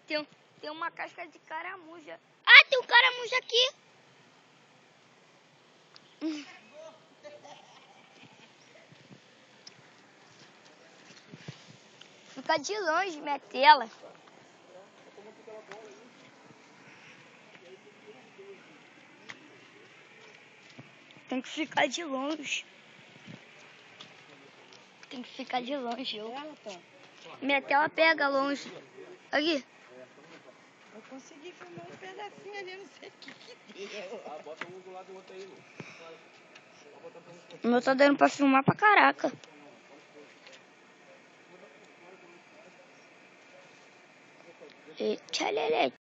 Tem uma casca de caramuja. Ah, tem um caramuja aqui. Fica de longe, minha tela. Tem que ficar de longe. Tem que ficar de longe. Minha tela pega longe. Aqui. Eu consegui filmar um pedacinho ali, não sei o que deu. Ah, bota um do lado do outro aí, Lu. O meu tá dando pra filmar pra caraca. E tchalelê.